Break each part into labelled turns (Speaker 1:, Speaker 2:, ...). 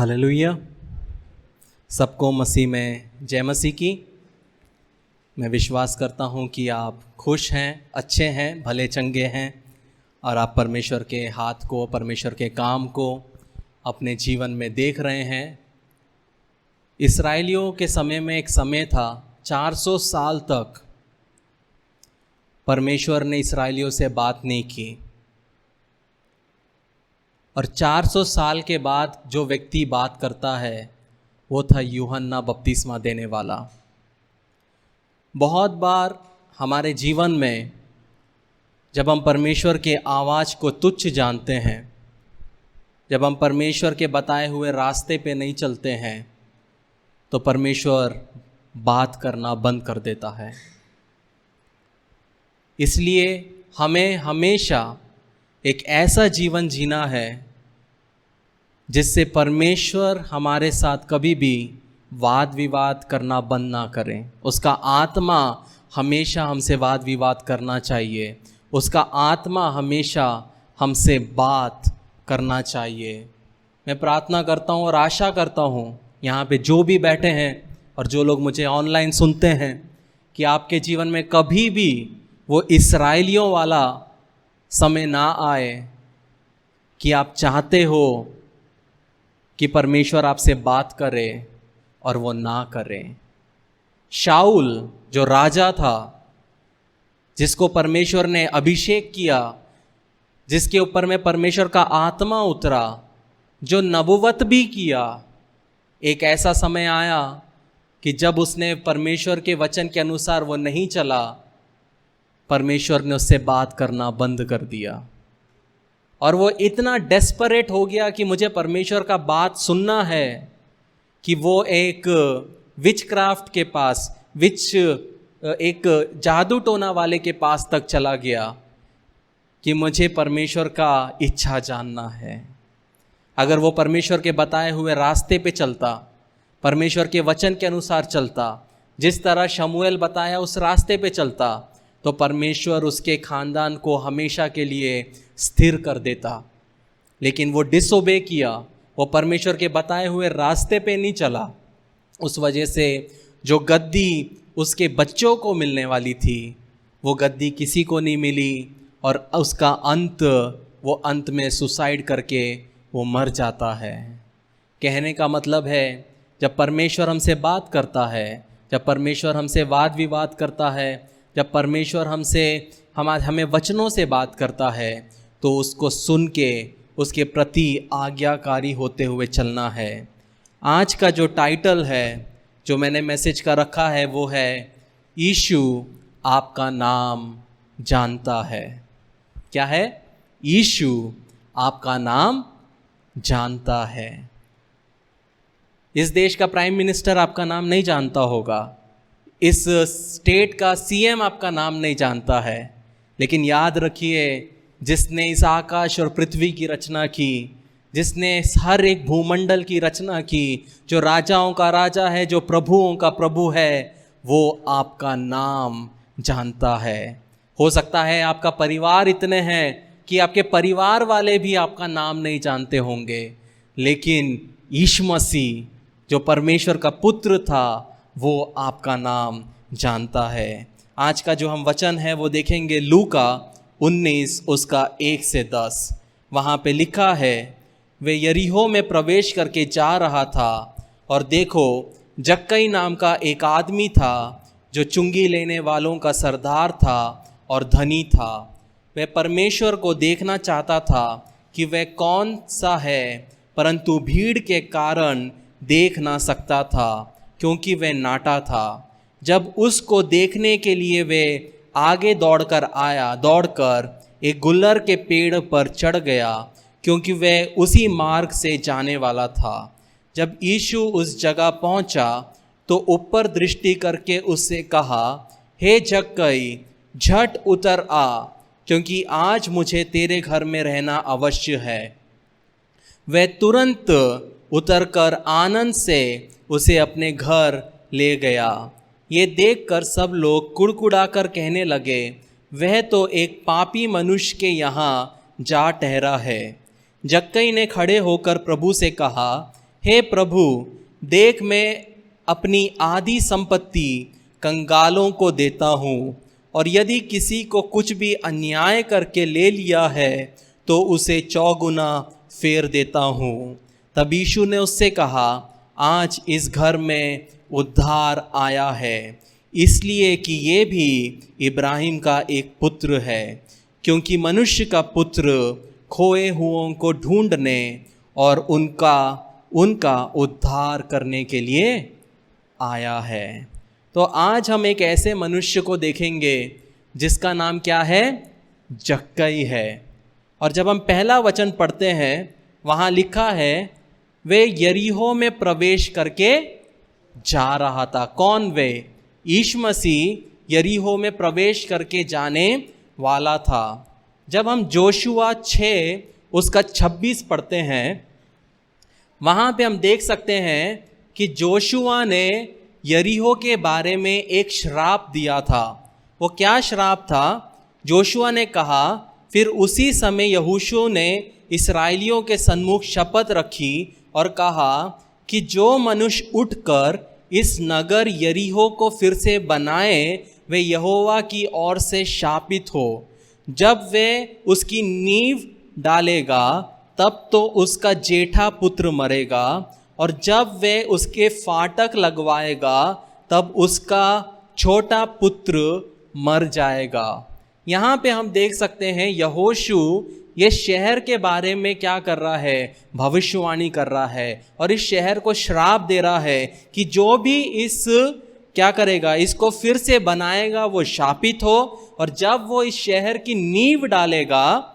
Speaker 1: Hallelujah. सबको मसीह में जय मसीह की। मैं विश्वास करता हूँ कि आप खुश हैं, अच्छे हैं, भले चंगे हैं और आप परमेश्वर के हाथ को, परमेश्वर के काम को अपने जीवन में देख रहे हैं। इस्राएलियों के समय में एक समय था, 400 साल तक परमेश्वर ने इस्राएलियों से बात नहीं की और 400 साल के बाद जो व्यक्ति बात करता है वो था यूहन्ना बपतिस्मा देने वाला। बहुत बार हमारे जीवन में जब हम परमेश्वर के आवाज़ को तुच्छ जानते हैं, जब हम परमेश्वर के बताए हुए रास्ते पे नहीं चलते हैं, तो परमेश्वर बात करना बंद कर देता है। इसलिए हमें हमेशा एक ऐसा जीवन जीना है जिससे परमेश्वर हमारे साथ कभी भी वाद विवाद करना बंद ना करें। उसका आत्मा हमेशा हमसे वाद विवाद करना चाहिए, उसका आत्मा हमेशा हमसे बात करना चाहिए। मैं प्रार्थना करता हूँ और आशा करता हूँ यहाँ पे जो भी बैठे हैं और जो लोग मुझे ऑनलाइन सुनते हैं कि आपके जीवन में कभी भी वो इस्राएलियों वाला समय ना आए कि आप चाहते हो कि परमेश्वर आपसे बात करे और वो ना करे। शाऊल जो राजा था, जिसको परमेश्वर ने अभिषेक किया, जिसके ऊपर में परमेश्वर का आत्मा उतरा, जो नबुवत भी किया, एक ऐसा समय आया कि जब उसने परमेश्वर के वचन के अनुसार वो नहीं चला, परमेश्वर ने उससे बात करना बंद कर दिया और वो इतना डेस्परेट हो गया कि मुझे परमेश्वर का बात सुनना है कि वो एक विचक्राफ्ट के पास, एक जादू टोना वाले के पास तक चला गया कि मुझे परमेश्वर का इच्छा जानना है। अगर वो परमेश्वर के बताए हुए रास्ते पे चलता, परमेश्वर के वचन के अनुसार चलता, जिस तरह शमूएल बताया उस रास्ते पे चलता, तो परमेश्वर उसके खानदान को हमेशा के लिए स्थिर कर देता। लेकिन वो डिसोबे किया, वो परमेश्वर के बताए हुए रास्ते पे नहीं चला। उस वजह से जो गद्दी उसके बच्चों को मिलने वाली थी, वो गद्दी किसी को नहीं मिली और उसका वो अंत में सुसाइड करके वो मर जाता है। कहने का मतलब है, जब परमेश्वर हमसे बात करता है, जब परमेश्वर हमसे वाद विवाद करता है, जब परमेश्वर हमें वचनों से बात करता है, तो उसको सुन के उसके प्रति आज्ञाकारी होते हुए चलना है। आज का जो टाइटल है, जो मैंने मैसेज का रखा है, वो है यीशु आपका नाम जानता है। क्या है? यीशु आपका नाम जानता है। इस देश का प्राइम मिनिस्टर आपका नाम नहीं जानता होगा, इस स्टेट का सीएम आपका नाम नहीं जानता है, लेकिन याद रखिए, जिसने इस आकाश और पृथ्वी की रचना की, जिसने हर एक भूमंडल की रचना की, जो राजाओं का राजा है, जो प्रभुओं का प्रभु है, वो आपका नाम जानता है। हो सकता है आपका परिवार इतने हैं कि आपके परिवार वाले भी आपका नाम नहीं जानते होंगे, लेकिन यीशु मसीह जो परमेश्वर का पुत्र था, वो आपका नाम जानता है। आज का जो हम वचन है वो देखेंगे लूका 19 उसका 1 से 10। वहाँ पे लिखा है, वे यरीहो में प्रवेश करके जा रहा था और देखो, जक्कई नाम का एक आदमी था जो चुंगी लेने वालों का सरदार था और धनी था। वह परमेश्वर को देखना चाहता था कि वह कौन सा है, परंतु भीड़ के कारण देख ना सकता था, क्योंकि वह नाटा था। जब उसको देखने के लिए वे आगे दौड़कर एक गुल्लर के पेड़ पर चढ़ गया, क्योंकि वह उसी मार्ग से जाने वाला था। जब यीशु उस जगह पहुंचा तो ऊपर दृष्टि करके उससे कहा, हे जक्कई, झट उतर आ, क्योंकि आज मुझे तेरे घर में रहना अवश्य है। वह तुरंत उतरकर आनंद से उसे अपने घर ले गया। ये देखकर सब लोग कुड़कुड़ाकर कहने लगे, वह तो एक पापी मनुष्य के यहाँ जा ठहरा है। जक्कई ने खड़े होकर प्रभु से कहा, हे प्रभु, देख मैं अपनी आधी संपत्ति कंगालों को देता हूँ, और यदि किसी को कुछ भी अन्याय करके ले लिया है तो उसे 4 गुना फेर देता हूँ। तब यीशु ने उससे कहा, आज इस घर में उद्धार आया है, इसलिए कि ये भी इब्राहिम का एक पुत्र है, क्योंकि मनुष्य का पुत्र खोए हुओं को ढूंढने और उनका उद्धार करने के लिए आया है। तो आज हम एक ऐसे मनुष्य को देखेंगे जिसका नाम क्या है? जक्कई है। और जब हम पहला वचन पढ़ते हैं, वहाँ लिखा है वे यरीहो में प्रवेश करके जा रहा था। कौन वे? यीशु मसीह यरीहो में प्रवेश करके जाने वाला था। जब हम जोशुआ 6 उसका 26 पढ़ते हैं, वहाँ पे हम देख सकते हैं कि जोशुआ ने यरीहो के बारे में एक श्राप दिया था। वो क्या श्राप था? जोशुआ ने कहा, फिर उसी समय यहोशू ने इस्राएलियों के सम्मुख शपथ रखी और कहा कि जो मनुष्य उठकर इस नगर यरीहो को फिर से बनाए वे यहोवा की ओर से शापित हो। जब वे उसकी नींव डालेगा तब तो उसका जेठा पुत्र मरेगा, और जब वे उसके फाटक लगवाएगा तब उसका छोटा पुत्र मर जाएगा। यहाँ पे हम देख सकते हैं यहोशू ये शहर के बारे में क्या कर रहा है? भविष्यवाणी कर रहा है और इस शहर को श्राप दे रहा है कि जो भी इस क्या करेगा, इसको फिर से बनाएगा, वो शापित हो, और जब वो इस शहर की नींव डालेगा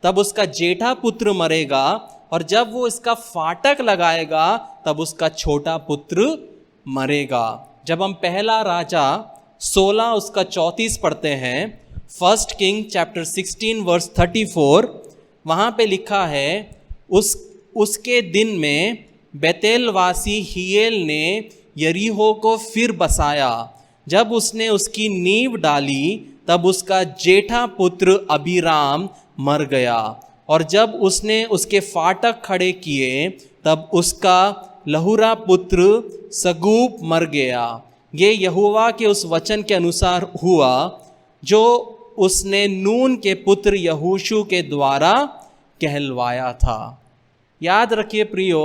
Speaker 1: तब उसका जेठा पुत्र मरेगा, और जब वो इसका फाटक लगाएगा तब उसका छोटा पुत्र मरेगा। जब हम पहला राजा 16 उसका 34 पढ़ते हैं, 1 किंग चैप्टर 16 वर्स 34, वहाँ पे लिखा है, उसके दिन में बेतेलवासी हियेल ने यरीहो को फिर बसाया। जब उसने उसकी नींव डाली तब उसका जेठा पुत्र अबीराम मर गया, और जब उसने उसके फाटक खड़े किए तब उसका लहुरा पुत्र सगूब मर गया। ये यहोवा के उस वचन के अनुसार हुआ जो उसने नून के पुत्र यहोशू के द्वारा कहलवाया था। याद रखिए प्रियो,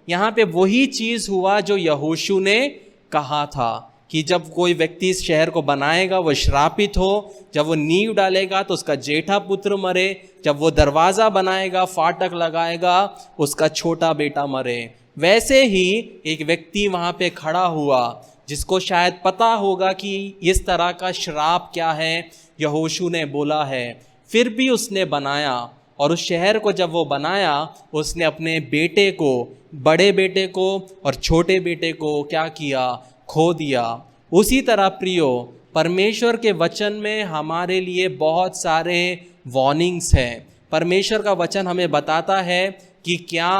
Speaker 1: यहाँ पे वही चीज़ हुआ जो यहोशू ने कहा था कि जब कोई व्यक्ति इस शहर को बनाएगा वो श्रापित हो, जब वो नींव डालेगा तो उसका जेठा पुत्र मरे, जब वो दरवाज़ा बनाएगा, फाटक लगाएगा, उसका छोटा बेटा मरे। वैसे ही एक व्यक्ति वहाँ पे खड़ा हुआ जिसको शायद पता होगा कि इस तरह का श्राप क्या है, यहोशू ने बोला है, फिर भी उसने बनाया। और उस शहर को जब वो बनाया, उसने अपने बेटे को, बड़े बेटे को और छोटे बेटे को क्या किया? खो दिया। उसी तरह प्रियो, परमेश्वर के वचन में हमारे लिए बहुत सारे वार्निंग्स हैं। परमेश्वर का वचन हमें बताता है कि क्या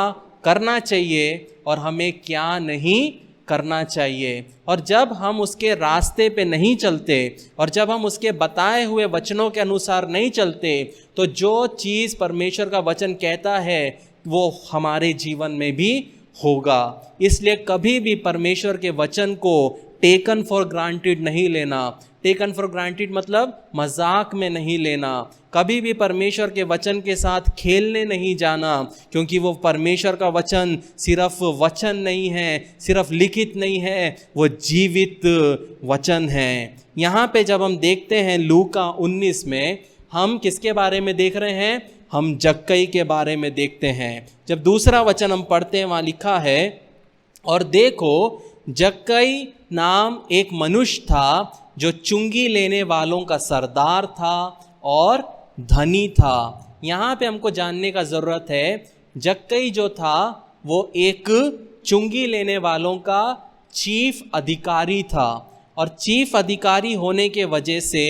Speaker 1: करना चाहिए और हमें क्या नहीं करना चाहिए। और जब हम उसके रास्ते पे नहीं चलते और जब हम उसके बताए हुए वचनों के अनुसार नहीं चलते, तो जो चीज़ परमेश्वर का वचन कहता है वो हमारे जीवन में भी होगा। इसलिए कभी भी परमेश्वर के वचन को टेकन फॉर ग्रांटेड नहीं लेना। टेकन फॉर ग्रांटेड मतलब मजाक में नहीं लेना। कभी भी परमेश्वर के वचन के साथ खेलने नहीं जाना, क्योंकि वो परमेश्वर का वचन सिर्फ वचन नहीं है, सिर्फ लिखित नहीं है, वो जीवित वचन है। यहाँ पे जब हम देखते हैं लूका 19 में, हम किसके बारे में देख रहे हैं? हम जक्कई के बारे में देखते हैं। जब दूसरा वचन हम पढ़ते हैं, वहाँ लिखा है, और देखो जक्कई नाम एक मनुष्य था जो चुंगी लेने वालों का सरदार था और धनी था। यहाँ पे हमको जानने का ज़रूरत है, जक्कई जो था वो एक चुंगी लेने वालों का चीफ अधिकारी था, और चीफ अधिकारी होने के वजह से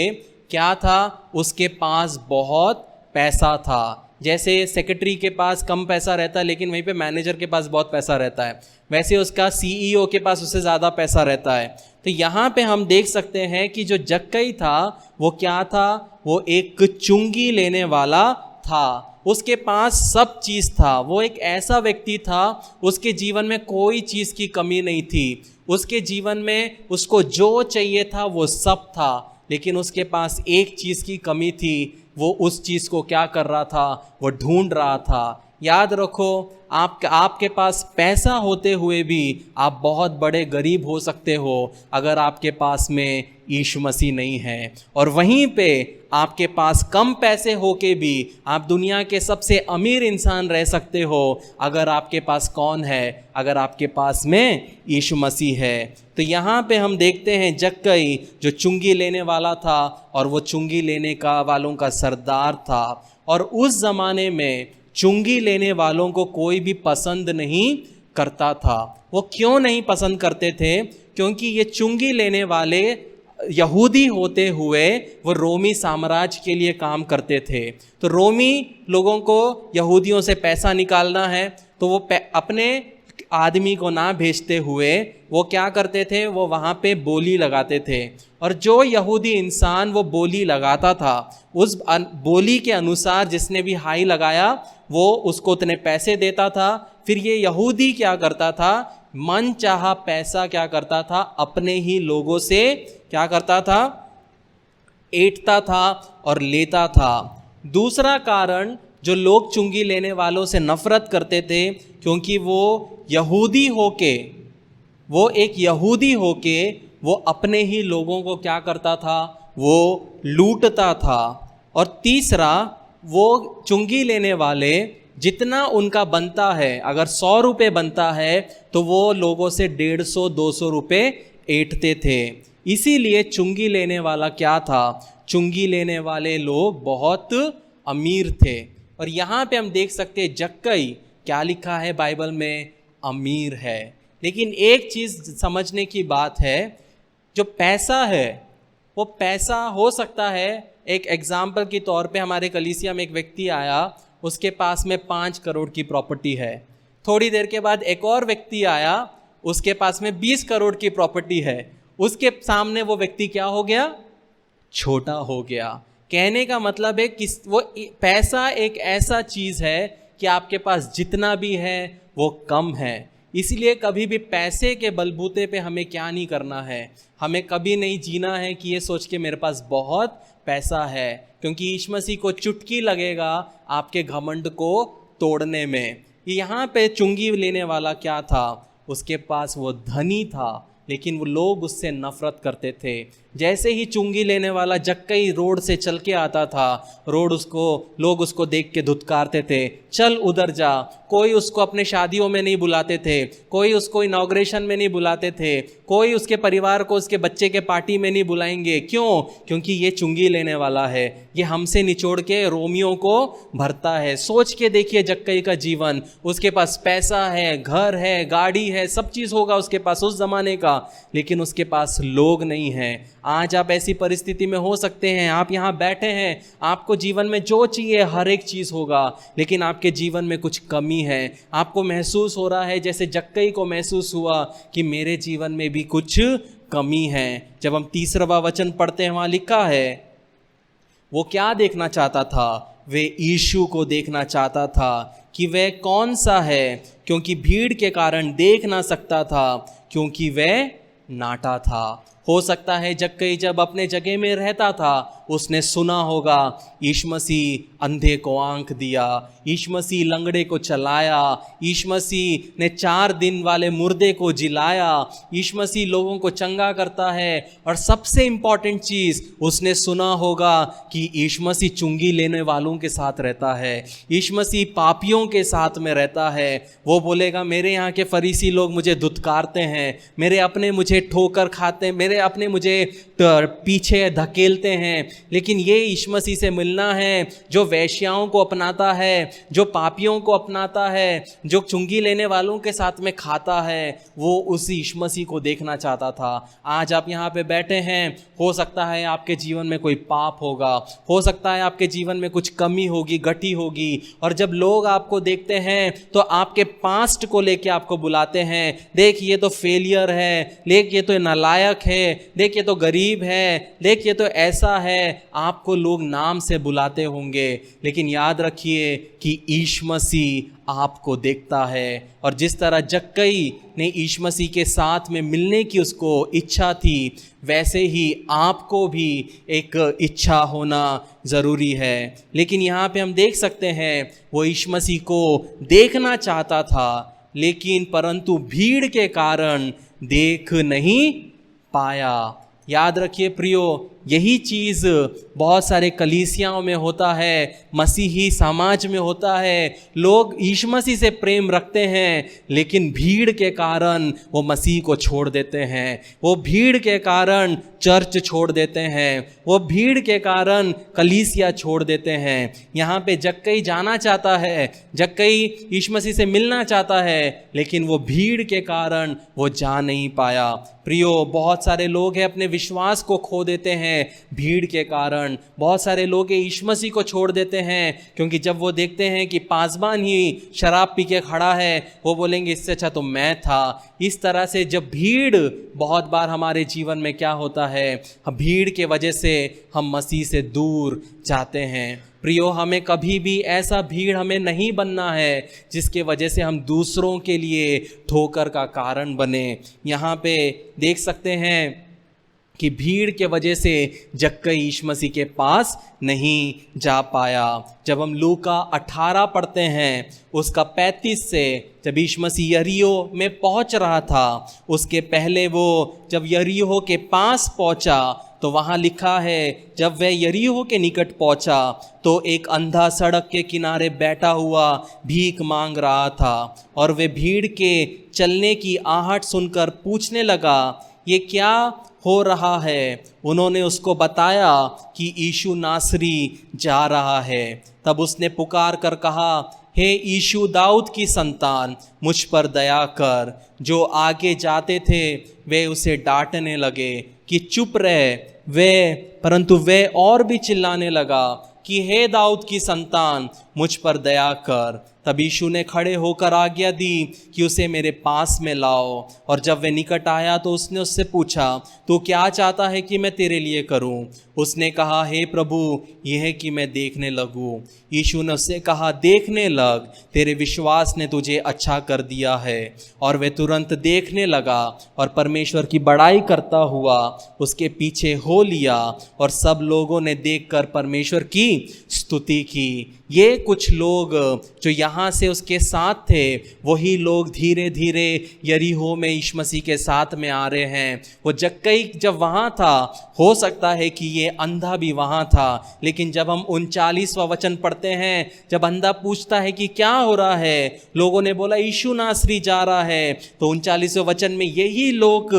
Speaker 1: क्या था? उसके पास बहुत पैसा था। जैसे सेक्रेटरी के पास कम पैसा रहता है लेकिन वहीं पे मैनेजर के पास बहुत पैसा रहता है, वैसे उसका सीईओ के पास उससे ज़्यादा पैसा रहता है। तो यहाँ पे हम देख सकते हैं कि जो जक्कई था वो क्या था? वो एक चुंगी लेने वाला था, उसके पास सब चीज़ था, वो एक ऐसा व्यक्ति था, उसके जीवन में कोई चीज़ की कमी नहीं थी, उसके जीवन में उसको जो चाहिए था वो सब था, लेकिन उसके पास एक चीज़ की कमी थी। वो उस चीज़ को क्या कर रहा था? वो ढूंढ रहा था। याद रखो, आपके पास पैसा होते हुए भी आप बहुत बड़े गरीब हो सकते हो अगर आपके पास में यीशु मसीह नहीं है। और वहीं पे आपके पास कम पैसे होके भी आप दुनिया के सबसे अमीर इंसान रह सकते हो अगर आपके पास कौन है? अगर आपके पास में यीशु मसीह है। तो यहाँ पे हम देखते हैं जक्कई जो चुंगी लेने वाला था, और वो चुंगी लेने का वालों का सरदार था। और उस ज़माने में चुंगी लेने वालों को कोई भी पसंद नहीं करता था। वो क्यों नहीं पसंद करते थे? क्योंकि ये चुंगी लेने वाले यहूदी होते हुए वो रोमी साम्राज्य के लिए काम करते थे। तो रोमी लोगों को यहूदियों से पैसा निकालना है, तो वो अपने आदमी को ना भेजते हुए वो क्या करते थे? वो वहाँ पे बोली लगाते थे, और जो यहूदी इंसान वो बोली लगाता था, उस बोली के अनुसार जिसने भी हाई लगाया वो उसको उतने पैसे देता था। फिर ये यहूदी क्या करता था? मन चाहा पैसा क्या करता था? अपने ही लोगों से क्या करता था? ऐंठता था और लेता था। दूसरा कारण जो लोग चुंगी लेने वालों से नफरत करते थे, क्योंकि वो यहूदी होके, वो एक यहूदी होके वो अपने ही लोगों को क्या करता था? वो लूटता था। और तीसरा, वो चुंगी लेने वाले जितना उनका बनता है, अगर 100 रुपये बनता है तो वो लोगों से 150-200 रुपये ऐंठते थे। इसीलिए चुंगी लेने वाला क्या था? चुंगी लेने वाले लोग बहुत अमीर थे। और यहाँ पे हम देख सकते हैं जक्कई क्या लिखा है बाइबल में? अमीर है। लेकिन एक चीज़ समझने की बात है, जो पैसा है वो पैसा हो सकता है। एक एग्जाम्पल के तौर पे हमारे कलीसिया में एक व्यक्ति आया, उसके पास में 5 करोड़ की प्रॉपर्टी है। थोड़ी देर के बाद एक और व्यक्ति आया, उसके पास में 20 करोड़ की प्रॉपर्टी है। उसके सामने वो व्यक्ति क्या हो गया? छोटा हो गया। कहने का मतलब है कि वो पैसा एक ऐसा चीज़ है कि आपके पास जितना भी है वो कम है। इसलिए कभी भी पैसे के बलबूते पे हमें क्या नहीं करना है, हमें कभी नहीं जीना है कि ये सोच के मेरे पास बहुत पैसा है, क्योंकि यीशु मसीह को चुटकी लगेगा आपके घमंड को तोड़ने में। यहाँ पे चुंगी लेने वाला क्या था? उसके पास वो धनी था, लेकिन वो लोग उससे नफरत करते थे। जैसे ही चुंगी लेने वाला जक्कई रोड से चल के आता था, लोग उसको देख के धुतकारते थे, चल उधर जा। कोई उसको अपने शादियों में नहीं बुलाते थे, कोई उसको इनॉग्रेशन में नहीं बुलाते थे, कोई उसके परिवार को उसके बच्चे के पार्टी में नहीं बुलाएंगे। क्यों? क्योंकि ये चुंगी लेने वाला है, ये हमसे निचोड़ के रोमियों को भरता है। सोच के देखिए जक्कई का जीवन, उसके पास पैसा है, घर है, गाड़ी है, सब चीज़ होगा उसके पास उस ज़माने का, लेकिन उसके पास लोग नहीं हैं। आज आप ऐसी परिस्थिति में हो सकते हैं, आप यहाँ बैठे हैं, आपको जीवन में जो चाहिए हर एक चीज़ होगा, लेकिन आपके जीवन में कुछ कमी है। आपको महसूस हो रहा है जैसे जक्कई को महसूस हुआ कि मेरे जीवन में भी कुछ कमी है। जब हम 3वां वचन पढ़ते हैं, वहाँ लिखा है वो क्या देखना चाहता था? वे यीशु को देखना चाहता था कि वह कौन सा है, क्योंकि भीड़ के कारण देख ना सकता था, क्योंकि वह नाटा था। हो सकता है जक्कई जब अपने जगह में रहता था उसने सुना होगा यीशु मसीह अंधे को आंख दिया, यीशु मसीह लंगड़े को चलाया, यीशु मसीह ने 4 दिन वाले मुर्दे को जिलाया, यीशु मसीह लोगों को चंगा करता है। और सबसे इम्पॉर्टेंट चीज़ उसने सुना होगा कि यीशु मसीह चुंगी लेने वालों के साथ रहता है, यीशु मसीह पापियों के साथ में रहता है। वो बोलेगा मेरे यहाँ के फरीसी लोग मुझे धुतकारते हैं, मेरे अपने मुझे ठोकर खाते हैं, मेरे अपने मुझे पीछे धकेलते हैं, लेकिन ये यीशु मसीह से मिलना है जो वेश्याओं को अपनाता है, जो पापियों को अपनाता है, जो चुंगी लेने वालों के साथ में खाता है, वो उस यीशु मसीह को देखना चाहता था। आज आप यहाँ पे बैठे हैं, हो सकता है आपके जीवन में कोई पाप होगा, हो सकता है आपके जीवन में कुछ कमी होगी, गटी होगी, और जब लोग आपको देखते हैं तो आपके पास्ट को लेके आपको बुलाते हैं, देख ये तो फेलियर है, देख ये तो नालायक है, देख ये तो गरीब है, देख ये तो ऐसा है, आपको लोग नाम से बुलाते होंगे, लेकिन याद रखिए कि यीशु मसीह आपको देखता है। और जिस तरह जक्कई ने यीशु मसीह के साथ में मिलने की उसको इच्छा थी, वैसे ही आपको भी एक इच्छा होना ज़रूरी है। लेकिन यहाँ पे हम देख सकते हैं वो यीशु मसीह को देखना चाहता था, लेकिन परंतु भीड़ के कारण देख नहीं पाया। याद रखिए प्रियो, यही चीज़ बहुत सारे कलीसियाओं में होता है, मसीही समाज में होता है। लोग यीशु मसीह से प्रेम रखते हैं, लेकिन भीड़ के कारण वो मसीह को छोड़ देते हैं, वो भीड़ के कारण चर्च छोड़ देते हैं, वो भीड़ के कारण कलीसिया छोड़ देते हैं। यहाँ पे जक्कई जाना चाहता है, जक्कई यीशु मसीह से मिलना चाहता है, लेकिन वो भीड़ के कारण वो जा नहीं पाया। प्रियो, बहुत सारे लोग हैं अपने विश्वास को खो देते हैं भीड़ के कारण। बहुत सारे लोग यीशु मसीह को छोड़ देते हैं, क्योंकि जब वो देखते हैं कि पासबान ही शराब पी के खड़ा है, वो बोलेंगे इससे अच्छा तो मैं था। इस तरह से जब भीड़, बहुत बार हमारे जीवन में क्या होता है, भीड़ के वजह से हम मसीह से दूर जाते हैं। प्रियो, हमें कभी भी ऐसा भीड़ हमें नहीं बनना है जिसके वजह से हम दूसरों के लिए ठोकर का कारण बने। यहाँ पे देख सकते हैं कि भीड़ के वजह से जक्कई यीशु मसीह के पास नहीं जा पाया। जब हम लूका 18 पढ़ते हैं उसका 35 से, जब यीशु मसीह यरीहो में पहुंच रहा था, उसके पहले वो जब यरीहो के पास पहुंचा तो वहाँ लिखा है, जब वह यरीहो के निकट पहुंचा तो एक अंधा सड़क के किनारे बैठा हुआ भीख मांग रहा था, और वह भीड़ के चलने की आहट सुनकर पूछने लगा, ये क्या हो रहा है? उन्होंने उसको बताया कि यीशु नासरी जा रहा है। तब उसने पुकार कर कहा, हे यीशु दाऊद की संतान, मुझ पर दया कर। जो आगे जाते थे वे उसे डांटने लगे कि चुप रहे, परंतु वे और भी चिल्लाने लगा कि हे दाऊद की संतान, मुझ पर दया कर। तब यीशु ने खड़े होकर आज्ञा दी कि उसे मेरे पास में लाओ, और जब वह निकट आया तो उसने उससे पूछा, तू क्या चाहता है कि मैं तेरे लिए करूं? उसने कहा, हे प्रभु, यह है कि मैं देखने लगूं। यीशु ने उससे कहा, देखने लग, तेरे विश्वास ने तुझे अच्छा कर दिया है। और वह तुरंत देखने लगा और परमेश्वर की बड़ाई करता हुआ उसके पीछे हो लिया, और सब लोगों ने देखकर परमेश्वर की स्तुति की। ये कुछ लोग जो यहाँ से उसके साथ थे, वही लोग धीरे धीरे यरीहो में यीशु मसीह के साथ में आ रहे हैं। वो जक्कई जब वहाँ था, हो सकता है कि ये अंधा भी वहाँ था, लेकिन जब हम 39वां वचन पढ़ते हैं, जब अंधा पूछता है कि क्या हो रहा है, लोगों ने बोला यीशु नासरी जा रहा है, तो 39वें वचन में यही लोग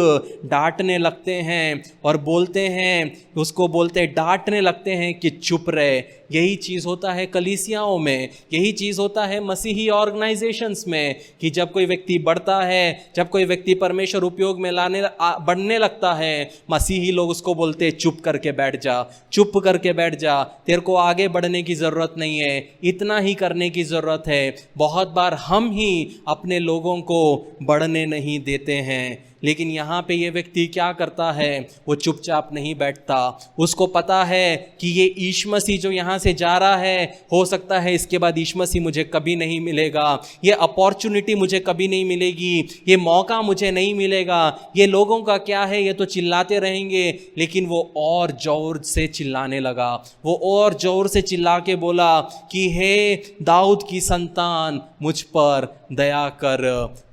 Speaker 1: डांटने लगते हैं और बोलते हैं, उसको बोलते डांटने लगते हैं कि चुप रहे। यही चीज़ होता है कलीसियाओं में, यही चीज़ होता है मसीही ऑर्गेनाइजेशंस में, कि जब कोई व्यक्ति बढ़ता है, जब कोई व्यक्ति परमेश्वर उपयोग में बढ़ने लगता है, मसीही लोग उसको बोलते चुप करके बैठ जा, चुप करके बैठ जा, तेरे को आगे बढ़ने की ज़रूरत नहीं है, इतना ही करने की ज़रूरत है। बहुत बार हम ही अपने लोगों को बढ़ने नहीं देते हैं। लेकिन यहाँ पे ये व्यक्ति क्या करता है, वो चुपचाप नहीं बैठता। उसको पता है कि ये यीशु मसीह जो यहाँ से जा रहा है, हो सकता है इसके बाद यीशु मसीह मुझे कभी नहीं मिलेगा, ये अपॉर्चुनिटी मुझे कभी नहीं मिलेगी, ये मौका मुझे नहीं मिलेगा। ये लोगों का क्या है, ये तो चिल्लाते रहेंगे। लेकिन वो और जोर से चिल्लाने लगा, वो और जोर से चिल्ला के बोला कि हे दाऊद की संतान, मुझ पर दया कर।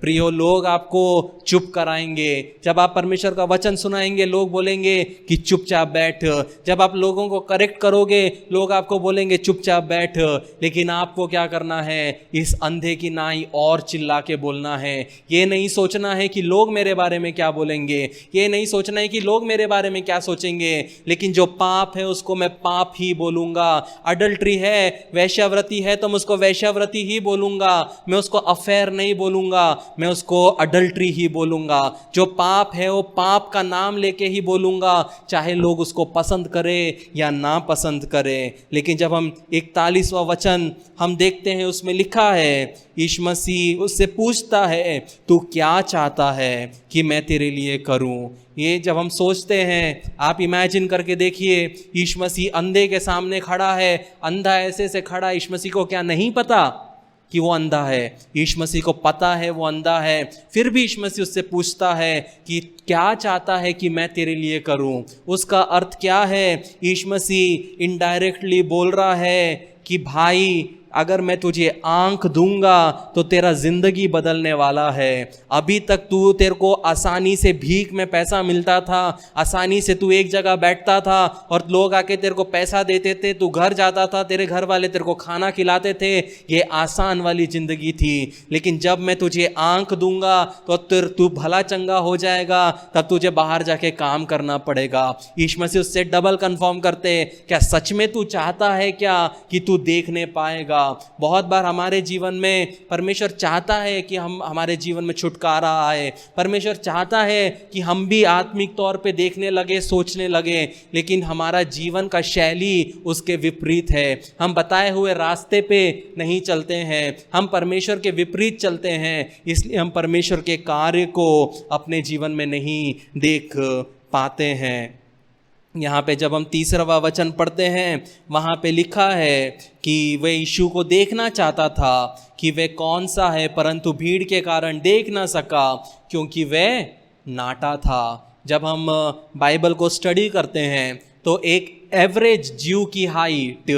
Speaker 1: प्रियो, लोग आपको चुप कराएंगे। जब आप परमेश्वर का वचन सुनाएंगे, लोग बोलेंगे कि चुपचाप बैठ। जब आप लोगों को करेक्ट करोगे, लोग आपको बोलेंगे चुपचाप बैठ। लेकिन आपको क्या करना है, इस अंधे की नाई और चिल्ला के बोलना है। ये नहीं सोचना है कि लोग मेरे बारे में क्या बोलेंगे, ये नहीं सोचना है कि लोग मेरे बारे में क्या सोचेंगे, लेकिन जो पाप है उसको मैं पाप ही बोलूँगा। अडल्ट्री है, वैश्यावृत्ति है, तो मैं उसको वैश्यावृत्ति ही बोलूँगा। मैं उसको अफेयर नहीं बोलूँगा, मैं उसको अडल्ट्री ही बोलूँगा। जो पाप है वो पाप का नाम लेके ही बोलूँगा, चाहे लोग उसको पसंद करें या ना पसंद करें। लेकिन जब हम 41वां वचन हम देखते हैं, उसमें लिखा है, यीशु मसीह उससे पूछता है, तू क्या चाहता है कि मैं तेरे लिए करूं? ये जब हम सोचते हैं, आप इमेजिन करके देखिए, यीशु मसीह अंधे के सामने खड़ा है, अंधा ऐसे से खड़ा। यीशु मसीह को क्या नहीं पता कि वो अंधा है? यीशु मसीह को पता है वो अंधा है, फिर भी यीशु मसीह उससे पूछता है कि क्या चाहता है कि मैं तेरे लिए करूं? उसका अर्थ क्या है? यीशु मसीह इनडायरेक्टली बोल रहा है कि भाई, अगर मैं तुझे आंख दूंगा तो तेरा जिंदगी बदलने वाला है। अभी तक तेरे को आसानी से भीख में पैसा मिलता था, आसानी से तू एक जगह बैठता था और लोग आके तेरे को पैसा देते थे, तू घर जाता था, तेरे घर वाले तेरे को खाना खिलाते थे, ये आसान वाली जिंदगी थी। लेकिन जब मैं तुझे आंख दूंगा तो तू भला चंगा हो जाएगा, तब तुझे बाहर जाके काम करना पड़ेगा। यीशु मसीह उससे डबल कंफर्म करते, क्या सच में तू चाहता है क्या कि तू देखने पाएगा? बहुत बार हमारे जीवन में परमेश्वर चाहता है कि हमारे जीवन में छुटकारा आए, परमेश्वर चाहता है कि हम भी आत्मिक तौर पे देखने लगे, सोचने लगे, लेकिन हमारा जीवन का शैली उसके विपरीत है। हम बताए हुए रास्ते पे नहीं चलते हैं, हम परमेश्वर के विपरीत चलते हैं, इसलिए हम परमेश्वर के कार्य को अपने जीवन में नहीं देख पाते हैं। यहाँ पे जब हम 3वां वचन पढ़ते हैं, वहाँ पे लिखा है कि वह यीशु को देखना चाहता था कि वह कौन सा है, परंतु भीड़ के कारण देख ना सका क्योंकि वह नाटा था। जब हम बाइबल को स्टडी करते हैं तो एक एवरेज ज्यू की हाइट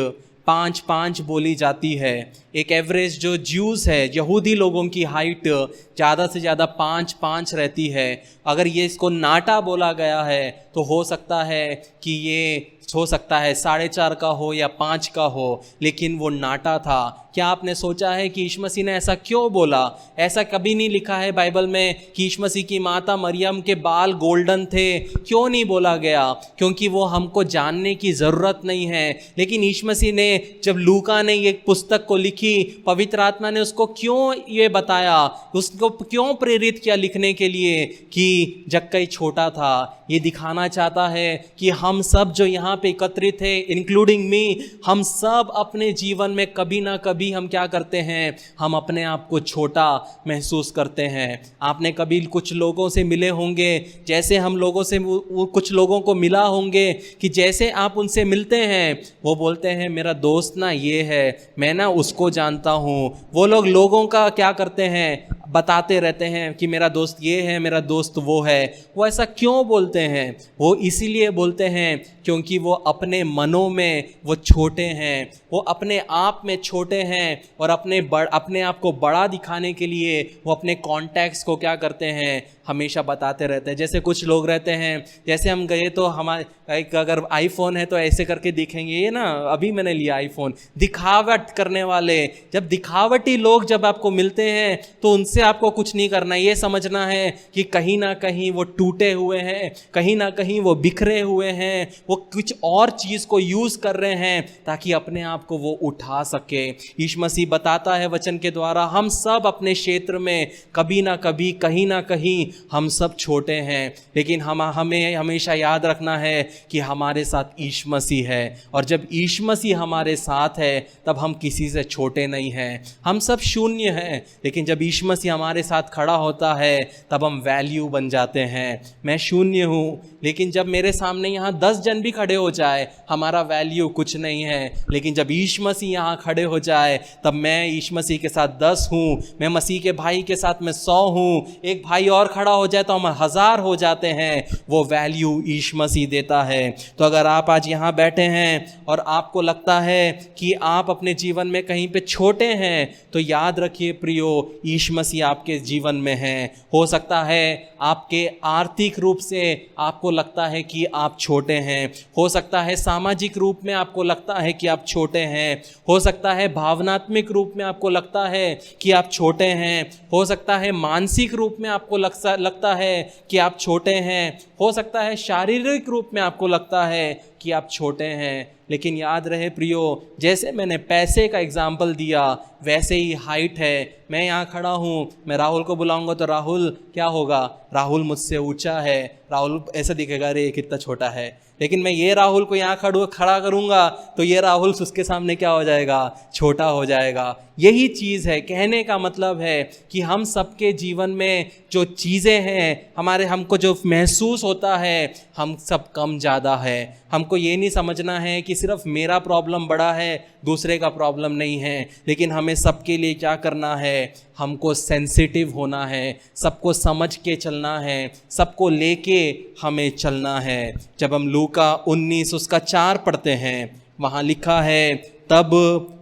Speaker 1: 5'5" बोली जाती है। एक एवरेज जो ज्यूज़ है, यहूदी लोगों की हाइट ज़्यादा से ज़्यादा 5'5" रहती है। अगर ये इसको नाटा बोला गया है तो हो सकता है कि ये हो सकता है 4.5 का हो या 5 का हो, लेकिन वो नाटा था। क्या आपने सोचा है कि यीशु मसीह ने ऐसा क्यों बोला? ऐसा कभी नहीं लिखा है बाइबल में कि यीशु मसीह की माता मरियम के बाल गोल्डन थे। क्यों नहीं बोला गया? क्योंकि वो हमको जानने की ज़रूरत नहीं है। लेकिन यीशु मसीह ने, जब लूका ने ये पुस्तक को लिखी, पवित्र आत्मा ने उसको क्यों ये बताया, उसको क्यों प्रेरित किया लिखने के लिए कि जक्कई छोटा था? ये दिखाना चाहता है कि हम सब जो यहाँ पे एकत्रित है, इंक्लूडिंग मी, हम सब अपने जीवन में कभी ना कभी हम क्या करते हैं, हम अपने आप को छोटा महसूस करते हैं। आपने कभी कुछ लोगों से मिले होंगे, जैसे हम लोगों से वो कुछ लोगों को मिला होंगे कि जैसे आप उनसे मिलते हैं, वो बोलते हैं मेरा दोस्त ना ये है, मैं ना उसको जानता हूँ। वो लोगों का क्या करते हैं, बताते रहते हैं कि मेरा दोस्त ये है, मेरा दोस्त वो है। वो ऐसा क्यों बोलते हैं? वो इसीलिए बोलते हैं क्योंकि वो अपने मनों में वो छोटे हैं, वो अपने आप में छोटे हैं और अपने आप को बड़ा दिखाने के लिए वो अपने कॉन्टैक्ट्स को क्या करते हैं, हमेशा बताते रहते हैं। जैसे कुछ लोग रहते हैं, जैसे हम गए तो हमारे अगर आईफोन है तो ऐसे करके दिखेंगे, ये ना अभी मैंने लिया आईफोन, दिखावट करने वाले। जब दिखावटी लोग जब आपको मिलते हैं तो उनसे आपको कुछ नहीं करना, ये समझना है कि कहीं ना कहीं वो टूटे हुए हैं, कहीं ना कहीं वो बिखरे हुए हैं, वो कुछ और चीज़ को यूज़ कर रहे हैं ताकि अपने आप को वो उठा सके। यीशु मसीह बताता है वचन के द्वारा, हम सब अपने क्षेत्र में कभी ना कभी, कहीं ना कहीं हम सब छोटे हैं, लेकिन हमें हमेशा याद रखना है कि हमारे साथ यीशु मसीह है, और जब यीशु मसीह हमारे साथ है तब हम किसी से छोटे नहीं हैं। हम सब शून्य हैं, लेकिन जब यीशु मसीह हमारे साथ खड़ा होता है तब हम वैल्यू बन जाते हैं। मैं शून्य हूँ, लेकिन जब मेरे सामने यहाँ 10 जन भी खड़े हो जाए, हमारा वैल्यू कुछ नहीं है। लेकिन जब यीशु मसीह यहाँ खड़े हो जाए तब मैं यीशु मसीह के साथ 10 हूँ, मैं मसीह के भाई के साथ मैं 100 हूँ, एक भाई और खड़ा हो जाए तो हम 1000 हो जाते हैं। वो वैल्यू यीशु मसीह देता है। तो अगर आप आज यहाँ बैठे हैं और आपको लगता है कि आप अपने जीवन में कहीं पे छोटे हैं, तो याद रखिए प्रियो, यीशु मसीह परिस्थिति आपके जीवन में है। हो सकता है आपके आर्थिक रूप से आपको लगता है कि आप छोटे हैं। हो सकता है सामाजिक रूप में आपको लगता है कि आप छोटे हैं। हो सकता है भावनात्मक रूप में आपको लगता है कि आप छोटे हैं। हो सकता है मानसिक रूप में आपको लगता है कि आप छोटे हैं। हो सकता है शारीरिक रूप में आपको लगता है कि आप छोटे हैं। लेकिन याद रहे प्रियो, जैसे मैंने पैसे का एग्जाम्पल दिया वैसे ही हाइट है। मैं यहाँ खड़ा हूँ, मैं राहुल को बुलाऊंगा तो राहुल क्या होगा, राहुल मुझसे ऊंचा है, राहुल ऐसा दिखेगा अरे ये कितना छोटा है। लेकिन मैं ये राहुल को यहाँ खड़ा करूँगा तो ये राहुल उसके सामने क्या हो जाएगा, छोटा हो जाएगा। यही चीज़ है, कहने का मतलब है कि हम सबके जीवन में जो चीज़ें हैं, हमको जो महसूस होता है, हम सब कम ज़्यादा है। हमको ये नहीं समझना है कि सिर्फ मेरा प्रॉब्लम बड़ा है, दूसरे का प्रॉब्लम नहीं है। लेकिन हमें सबके लिए क्या करना है, हमको सेंसिटिव होना है, सबको समझ के चलना है, सबको लेके हमें चलना है। जब हम लूका 19:4 पढ़ते हैं, वहाँ लिखा है, तब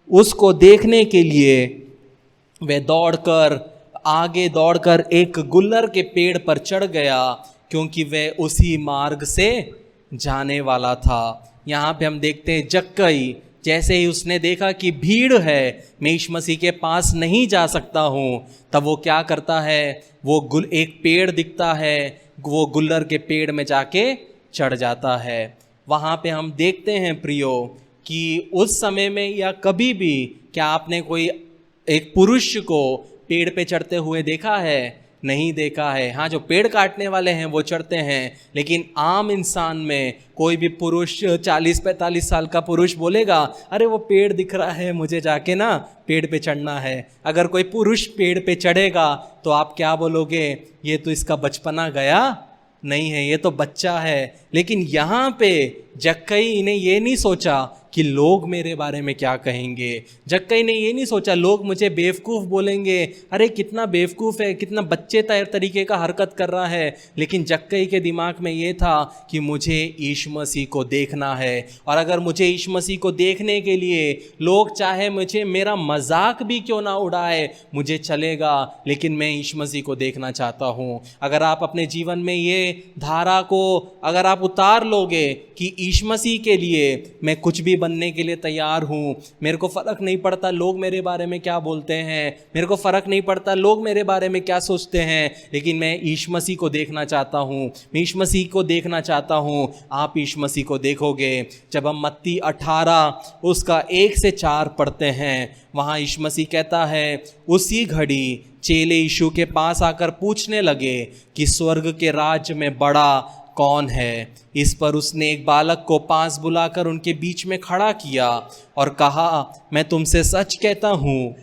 Speaker 1: उसको देखने के लिए वह आगे दौड़कर एक गुल्लर के पेड़ पर चढ़ गया, क्योंकि वह उसी मार्ग से जाने वाला था। यहाँ पे हम देखते हैं जक्कई, जैसे ही उसने देखा कि भीड़ है, मैं यीशु मसीह के पास नहीं जा सकता हूँ, तब वो क्या करता है, वो एक पेड़ दिखता है, वो गुल्लर के पेड़ में जाके चढ़ जाता है। वहाँ पे हम देखते हैं प्रियो कि उस समय में या कभी भी क्या आपने कोई एक पुरुष को पेड़ पे चढ़ते हुए देखा है? नहीं देखा है। हाँ, जो पेड़ काटने वाले हैं वो चढ़ते हैं, लेकिन आम इंसान में कोई भी पुरुष 40-45 साल का पुरुष बोलेगा अरे वो पेड़ दिख रहा है, मुझे जाके ना पेड़ पे चढ़ना है। अगर कोई पुरुष पेड़ पे चढ़ेगा तो आप क्या बोलोगे, ये तो इसका बचपना गया नहीं है, ये तो बच्चा है। लेकिन यहाँ पे जक्कई ने ये नहीं सोचा कि लोग मेरे बारे में क्या कहेंगे। जक्कई ने ये नहीं सोचा लोग मुझे बेवकूफ़ बोलेंगे, अरे कितना बेवकूफ़ है, कितना बच्चे तरीके का हरकत कर रहा है। लेकिन जक्कई के दिमाग में ये था कि मुझे यीशु मसीह को देखना है, और अगर मुझे यीशु मसीह को देखने के लिए लोग चाहे मुझे मेरा मजाक भी क्यों ना उड़ाए, मुझे चलेगा, लेकिन मैं यीशु मसीह को देखना चाहता हूँ। अगर आप अपने जीवन में ये धारा को अगर आप उतार लोगे कि यीशु मसीह के लिए मैं कुछ भी बनने के लिए तैयार हूँ, मेरे को फ़र्क नहीं पड़ता लोग मेरे बारे में क्या बोलते हैं, मेरे को फ़र्क नहीं पड़ता लोग मेरे बारे में क्या सोचते हैं, लेकिन मैं यीशु मसीह को देखना चाहता हूँ, मैं यीशु मसीह को देखना चाहता हूँ। आप यीशु मसीह को देखोगे। जब हम मत्ती 18 उसका 1-4 पढ़ते हैं, वहाँ यीशु मसीह कहता है, उसी घड़ी चेले यीशु के पास आकर पूछने लगे कि स्वर्ग के राज्य में बड़ा कौन है। इस पर उसने एक बालक को पास बुलाकर उनके बीच में खड़ा किया और कहा, मैं तुमसे सच कहता हूँ,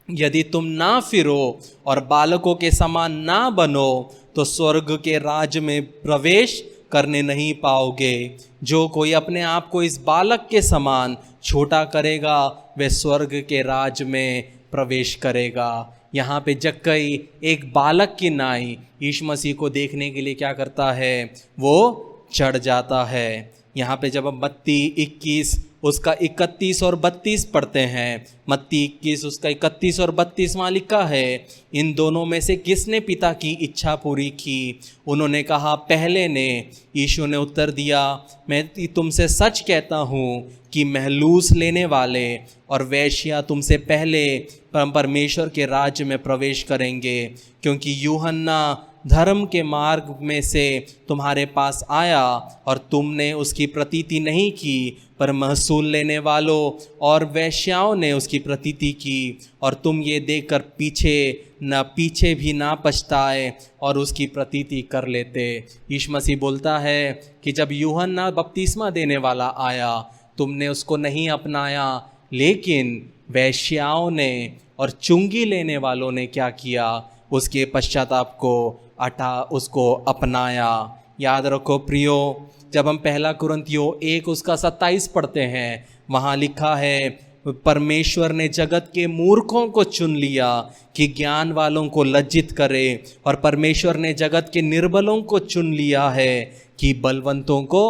Speaker 1: यदि तुम ना फिरो और बालकों के समान ना बनो तो स्वर्ग के राज्य में प्रवेश करने नहीं पाओगे। जो कोई अपने आप को इस बालक के समान छोटा करेगा वह स्वर्ग के राज्य में प्रवेश करेगा। यहाँ पे जक्कई एक बालक की नाई यीशु मसीह को देखने के लिए क्या करता है, वो चढ़ जाता है। यहाँ पे जब हम मत्ती 21 उसका 31 और 32 पढ़ते हैं, मत्ती 21 उसका 31 और 32 वहाँ लिखा है, इन दोनों में से किसने पिता की इच्छा पूरी की? उन्होंने कहा, पहले ने। यीशु ने उत्तर दिया, मैं तुमसे सच कहता हूँ कि महलूस लेने वाले और वेश्या तुमसे पहले परमेश्वर के राज्य में प्रवेश करेंगे। क्योंकि यूहन्ना धर्म के मार्ग में से तुम्हारे पास आया और तुमने उसकी प्रतीति नहीं की, पर महसूल लेने वालों और वेश्याओं ने उसकी प्रतीति की, और तुम ये देखकर पीछे भी ना पछताए और उसकी प्रतीति कर लेते। यीशु मसीह बोलता है कि जब यूहन्ना बपतिस्मा देने वाला आया तुमने उसको नहीं अपनाया, लेकिन वेश्याओं ने और चुंगी लेने वालों ने क्या किया, उसके पश्चाताप को उसको अपनाया। याद रखो प्रियो, जब हम 1 कुरिन्थियों 1 उसका 27 पढ़ते हैं, वहाँ लिखा है, परमेश्वर ने जगत के मूर्खों को चुन लिया कि ज्ञान वालों को लज्जित करे, और परमेश्वर ने जगत के निर्बलों को चुन लिया है कि बलवंतों को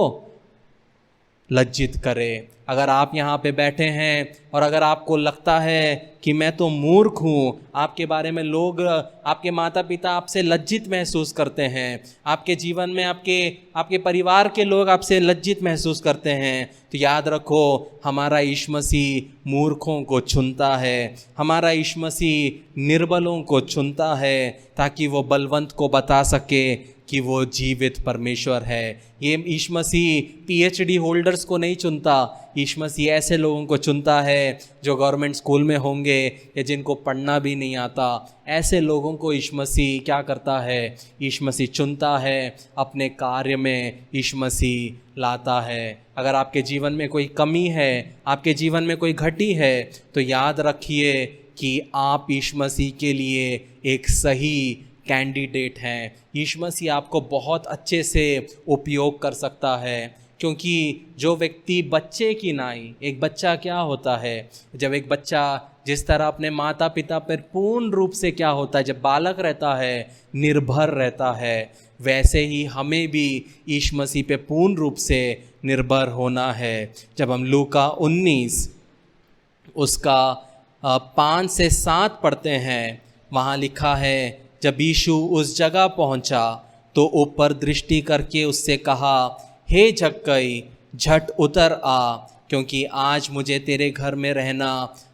Speaker 1: लज्जित करे। अगर आप यहाँ पे बैठे हैं और अगर आपको लगता है कि मैं तो मूर्ख हूँ, आपके बारे में लोग, आपके माता पिता आपसे लज्जित महसूस करते हैं, आपके जीवन में आपके परिवार के लोग आपसे लज्जित महसूस करते हैं, तो याद रखो हमारा यीशु मसीह मूर्खों को चुनता है, हमारा यीशु मसीह निर्बलों को चुनता है ताकि वो बलवंत को बता सके कि वो जीवित परमेश्वर है। ये यीशु मसीह पीएचडी होल्डर्स को नहीं चुनता, यीशु मसीह ऐसे लोगों को चुनता है जो गवर्नमेंट स्कूल में होंगे या जिनको पढ़ना भी नहीं आता। ऐसे लोगों को यीशु मसीह क्या करता है, यीशु मसीह चुनता है, अपने कार्य में यीशु मसीह लाता है। अगर आपके जीवन में कोई कमी है, आपके जीवन में कोई घटी है, तो याद रखिए कि आप यीशु मसीह के लिए एक सही कैंडिडेट हैं। यीशु मसीह आपको बहुत अच्छे से उपयोग कर सकता है, क्योंकि जो व्यक्ति बच्चे की नाई, एक बच्चा क्या होता है, जब एक बच्चा जिस तरह अपने माता पिता पर पूर्ण रूप से क्या होता है, जब बालक रहता है, निर्भर रहता है, वैसे ही हमें भी यीशु मसीह पे पूर्ण रूप से निर्भर होना है। जब हम लूका 19 उसका 5 से 7 पढ़ते हैं, वहाँ लिखा है, जब यीशु उस जगह पहुंचा तो ऊपर दृष्टि करके उससे कहा, हे जक्कई झट उतर आ, क्योंकि आज मुझे तेरे घर में रहना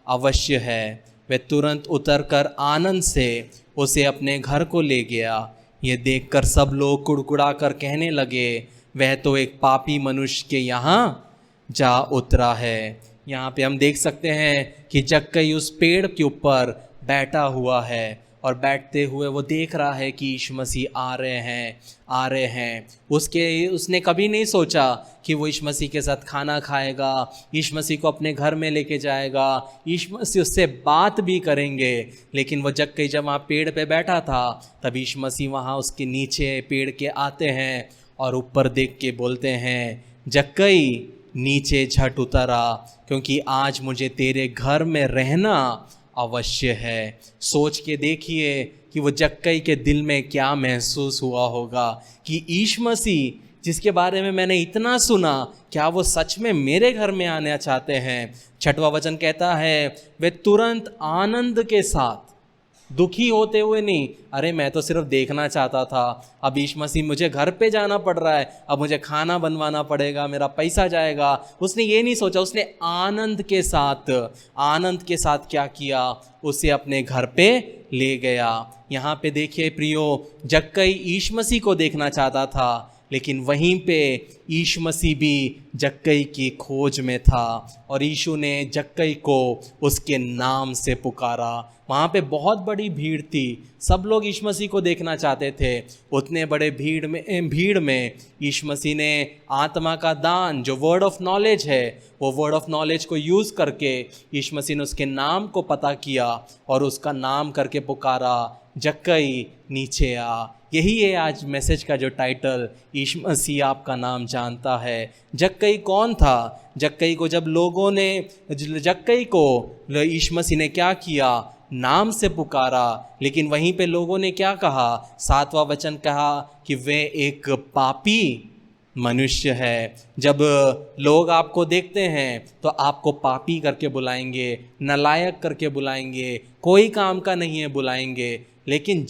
Speaker 1: अवश्य है। वह तुरंत उतरकर आनंद से उसे अपने घर को ले गया। ये देखकर सब लोग कुड़कुड़ा कर कहने लगे, वह तो एक पापी मनुष्य के यहाँ जा उतरा है। यहाँ पे हम देख सकते हैं कि जक्कई उस पेड़ के ऊपर बैठा हुआ है और बैठते हुए वो देख रहा है कि यीशु मसीह आ रहे हैं। उसने कभी नहीं सोचा कि वो यीशु मसीह के साथ खाना खाएगा, यीशु मसीह को अपने घर में लेके जाएगा, यीशु मसीह उससे बात भी करेंगे। लेकिन वो जक्कई जब वहाँ पेड़ पे बैठा था, तब यीशु मसीह वहाँ उसके नीचे पेड़ के आते हैं और ऊपर देख के बोलते हैं, जक्कई नीचे झट उतर आ, क्योंकि आज मुझे तेरे घर में रहना अवश्य है। सोच के देखिए कि वो जक्कई के दिल में क्या महसूस हुआ होगा कि यीशु मसीह जिसके बारे में मैंने इतना सुना, क्या वो सच में मेरे घर में आना चाहते हैं। 6वां वचन कहता है, वे तुरंत आनंद के साथ, दुखी होते हुए नहीं, अरे मैं तो सिर्फ देखना चाहता था, अब यीशु मसीह मुझे घर पे जाना पड़ रहा है, अब मुझे खाना बनवाना पड़ेगा, मेरा पैसा जाएगा। उसने ये नहीं सोचा, उसने आनंद के साथ क्या किया, उसे अपने घर पे ले गया। यहाँ पे देखिए प्रियो, जक्कई यीशु मसीह को देखना चाहता था, लेकिन वहीं पे यीशु मसीह भी जक्कई की खोज में था और यीशु ने जक्कई को उसके नाम से पुकारा। वहाँ पे बहुत बड़ी भीड़ थी, सब लोग यीशु मसीह को देखना चाहते थे। उतने बड़े भीड़ में यीशु मसीह ने आत्मा का दान, जो वर्ड ऑफ नॉलेज है, वो वर्ड ऑफ नॉलेज को यूज़ करके यीशु मसीह ने उसके नाम को पता किया और उसका नाम करके पुकारा, जक्कई नीचे आ। यही है आज मैसेज का जो टाइटल, यीशु मसीह आपका नाम जानता है। जक्कई कौन था? जक्कई को जब लोगों ने जक्कई को यीशु मसीह ने क्या किया, नाम से पुकारा, लेकिन वहीं पे लोगों ने क्या कहा, 7वां वचन कहा कि वे एक पापी मनुष्य है। जब लोग आपको देखते हैं तो आपको पापी करके बुलाएंगे, नालायक करके बुलाएंगे, कोई काम का नहीं है बुलाएंगे। लेकिन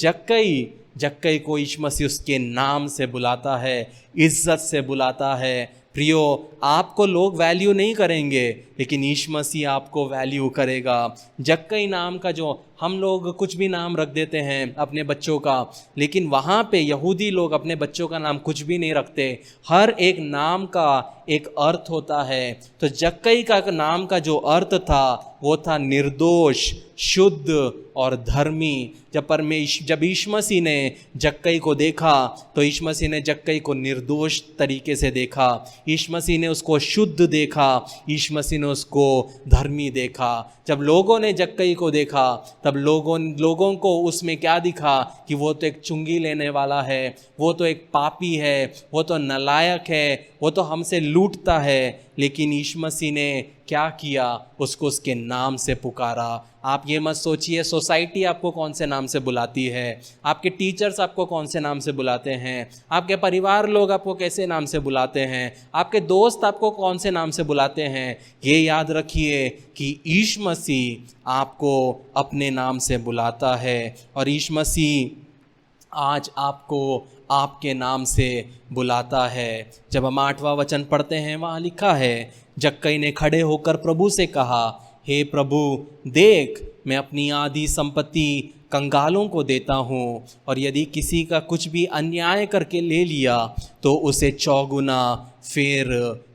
Speaker 1: जक्कई को यीशु मसीह उसके नाम से बुलाता है, इज्जत से बुलाता है। प्रियो, आपको लोग वैल्यू नहीं करेंगे, लेकिन यीशु मसीह आपको वैल्यू करेगा। जक्कई नाम का, जो हम लोग कुछ भी नाम रख देते हैं अपने बच्चों का, लेकिन वहाँ पे यहूदी लोग अपने बच्चों का नाम कुछ भी नहीं रखते। हर एक नाम का एक अर्थ होता है। तो जक्कई का नाम का जो अर्थ था वो था निर्दोष, शुद्ध और धर्मी। जब यीशु मसीह ने जक्कई को देखा तो यीशु मसीह ने जक्कई को निर्दोष तरीके से देखा, यीशु मसीह ने उसको शुद्ध देखा, यीशु मसीह ने उसको धर्मी देखा। जब लोगों ने जक्कई को देखा तब लोगों को उसमें क्या दिखा कि वो तो एक चुंगी लेने वाला है, वो तो एक पापी है, वो तो नालायक है, वो तो हमसे लूटता है। लेकिन यीशु मसीह ने क्या किया, उसको उसके नाम से पुकारा। आप ये मत सोचिए सोसाइटी आपको कौन से नाम से बुलाती है, आपके टीचर्स आपको कौन से नाम से बुलाते हैं, आपके परिवार लोग आपको कैसे नाम से बुलाते हैं, आपके दोस्त आपको कौन से नाम से बुलाते हैं। ये याद रखिए कि यीशु मसीह आपको अपने नाम से बुलाता है और यीशु मसीह आज आपको आपके नाम से बुलाता है। जब हम 8वां वचन पढ़ते हैं, वहाँ लिखा है, जक्कई ने खड़े होकर प्रभु से कहा, हे प्रभु देख, मैं अपनी आधी संपत्ति कंगालों को देता हूँ, और यदि किसी का कुछ भी अन्याय करके ले लिया तो उसे 4 गुना फेर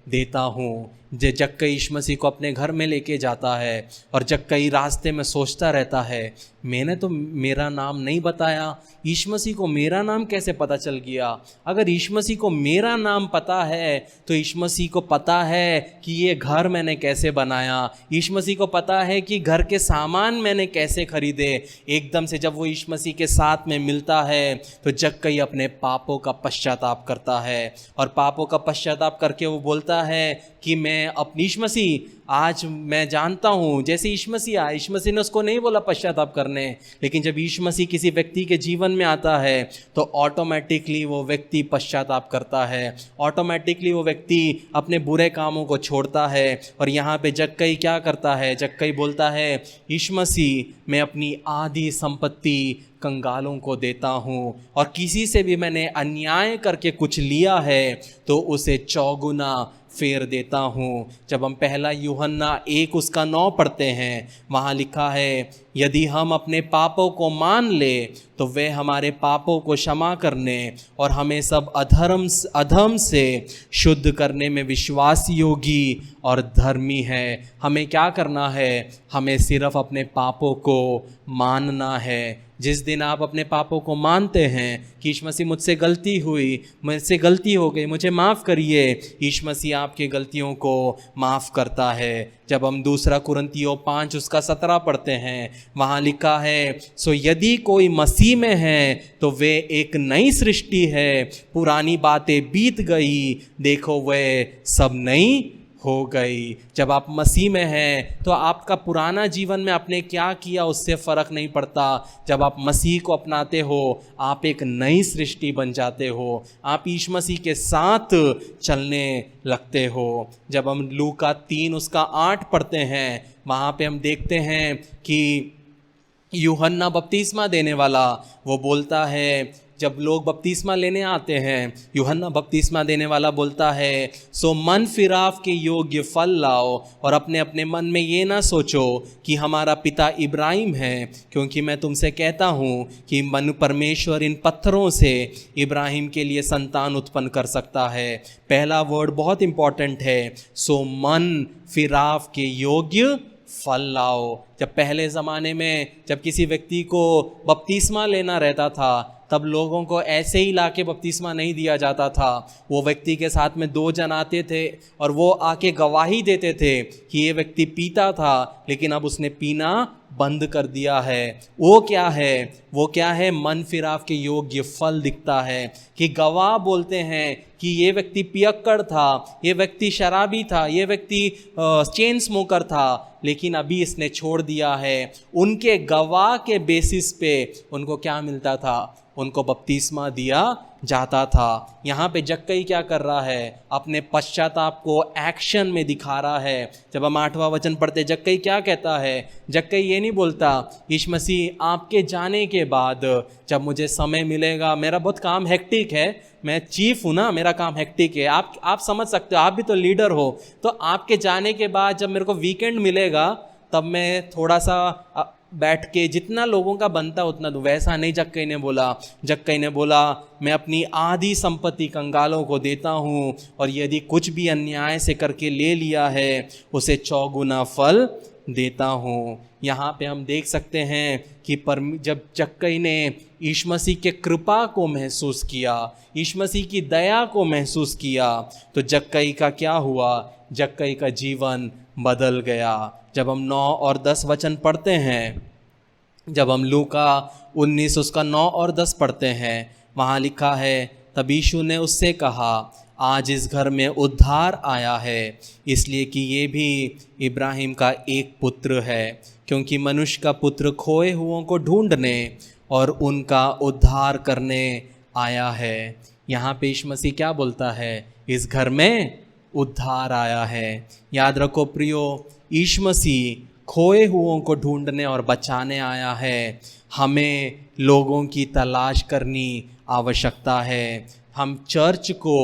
Speaker 1: देता हूँ। जक्कई यीशु मसीह को अपने घर में लेके जाता है और जक्कई रास्ते में सोचता रहता है, मैंने तो मेरा नाम नहीं बताया, यीशु मसीह को मेरा नाम कैसे पता चल गया। अगर यीशु मसीह को मेरा नाम पता है तो यीशु मसीह को पता है कि ये घर मैंने कैसे बनाया, यीशु मसीह को पता है कि घर के सामान मैंने कैसे खरीदे। एकदम से जब वो यीशु मसीह के साथ में मिलता है तो जक्कई अपने पापों का पश्चाताप करता है और पापों का पश्चाताप करके वो बोलता है कि मैं अपनी यीशु मसीह आज मैं जानता हूँ, जैसे यीशु मसीह आया, यीशु मसीह ने उसको नहीं बोला पश्चाताप करने, लेकिन जब यीशु मसीह किसी व्यक्ति के जीवन में आता है तो ऑटोमेटिकली वो व्यक्ति पश्चाताप करता है, ऑटोमेटिकली वो व्यक्ति अपने बुरे कामों को छोड़ता है। और यहाँ पे जक्कई क्या करता है, जक्कई बोलता है, यीशु मसीह मैं अपनी आधी संपत्ति कंगालों को देता हूँ, और किसी से भी मैंने अन्याय करके कुछ लिया है तो उसे 4 गुना फेर देता हूँ। जब हम पहला यूहन्ना 1:9 पढ़ते हैं, वहाँ लिखा है, यदि हम अपने पापों को मान ले तो वे हमारे पापों को क्षमा करने और हमें सब अधर्म से शुद्ध करने में विश्वास योगी और धर्मी है। हमें क्या करना है, हमें सिर्फ अपने पापों को मानना है। जिस दिन आप अपने पापों को मानते हैं कि यीशु मसीह मुझसे गलती हुई, मुझसे गलती हो गई, मुझे माफ़ करिए, यीशु मसीह आपकी गलतियों को माफ़ करता है। जब हम 2 कुरिन्थियों 5:17 पढ़ते हैं, वहाँ लिखा है, सो यदि कोई मसीह में है तो वे एक नई सृष्टि है, पुरानी बातें बीत गई, देखो वे सब नई हो गई। जब आप मसीह में हैं तो आपका पुराना जीवन में आपने क्या किया उससे फ़र्क नहीं पड़ता। जब आप मसीह को अपनाते हो आप एक नई सृष्टि बन जाते हो, आप यीशु मसीह के साथ चलने लगते हो। जब हम लूका 3:8 पढ़ते हैं, वहाँ पे हम देखते हैं कि यूहन्ना बपतिस्मा देने वाला वो बोलता है, जब लोग बपतिस्मा लेने आते हैं, यूहन्ना बपतिस्मा देने वाला बोलता है, सो मन फिराव के योग्य फल लाओ और अपने अपने मन में ये ना सोचो कि हमारा पिता इब्राहिम है, क्योंकि मैं तुमसे कहता हूँ कि परमेश्वर इन पत्थरों से इब्राहिम के लिए संतान उत्पन्न कर सकता है। पहला वर्ड बहुत इम्पॉर्टेंट है, सो मन फिराव के योग्य फल लाओ। जब पहले ज़माने में जब किसी व्यक्ति को बपतिस्मा लेना रहता था तब लोगों को ऐसे ही लाके बपतिस्मा नहीं दिया जाता था। वो व्यक्ति के साथ में 2 जन आते थे और वो आके गवाही देते थे कि ये व्यक्ति पीता था, लेकिन अब उसने पीना बंद कर दिया है। वो क्या है, मन फिराव के योग्य फल दिखता है कि गवाह बोलते हैं कि ये व्यक्ति पियक्कड़ था, ये व्यक्ति शराबी था, ये व्यक्ति चेन स्मोकर था, लेकिन अभी इसने छोड़ दिया है। उनके गवाह के बेसिस पे उनको क्या मिलता था, उनको बपतिस्मा दिया जाता था। यहाँ पे जक्कई क्या कर रहा है, अपने पश्चाताप को एक्शन में दिखा रहा है। जब हम 8वां वचन पढ़ते, जक्कई क्या कहता है, जक्कई ये नहीं बोलता, यीशु मसीह आपके जाने के बाद जब मुझे समय मिलेगा, मेरा बहुत काम हेक्टिक है, मैं चीफ हूँ ना, मेरा काम हेक्टिक है, आप समझ सकते हो, आप भी तो लीडर हो, तो आपके जाने के बाद जब मेरे को वीकेंड मिलेगा तब मैं थोड़ा सा बैठ के जितना लोगों का बनता उतना दूँ। वैसा नहीं जक्कई ने बोला। जक्कई ने बोला, मैं अपनी आधी संपत्ति कंगालों को देता हूँ, और यदि कुछ भी अन्याय से करके ले लिया है उसे 4 गुना फल देता हूँ। यहाँ पे हम देख सकते हैं कि जब जक्कई ने यीशु मसीह के कृपा को महसूस किया, यीशु मसीह की दया को महसूस किया, तो जक्कई का क्या हुआ, जक्कई का जीवन बदल गया। जब हम 9 और 10 वचन पढ़ते हैं, जब हम लूका 19:9 और 10 पढ़ते हैं, वहाँ लिखा है, तब यीशु ने उससे कहा, आज इस घर में उद्धार आया है, इसलिए कि ये भी इब्राहिम का एक पुत्र है, क्योंकि मनुष्य का पुत्र खोए हुओं को ढूंढने और उनका उद्धार करने आया है। यहाँ पे यीशु मसीह क्या बोलता है? इस घर में उद्धार आया है। याद रखो प्रियो, यीशु मसीह खोए हुओं को ढूंढने और बचाने आया है। हमें लोगों की तलाश करनी आवश्यकता है। हम चर्च को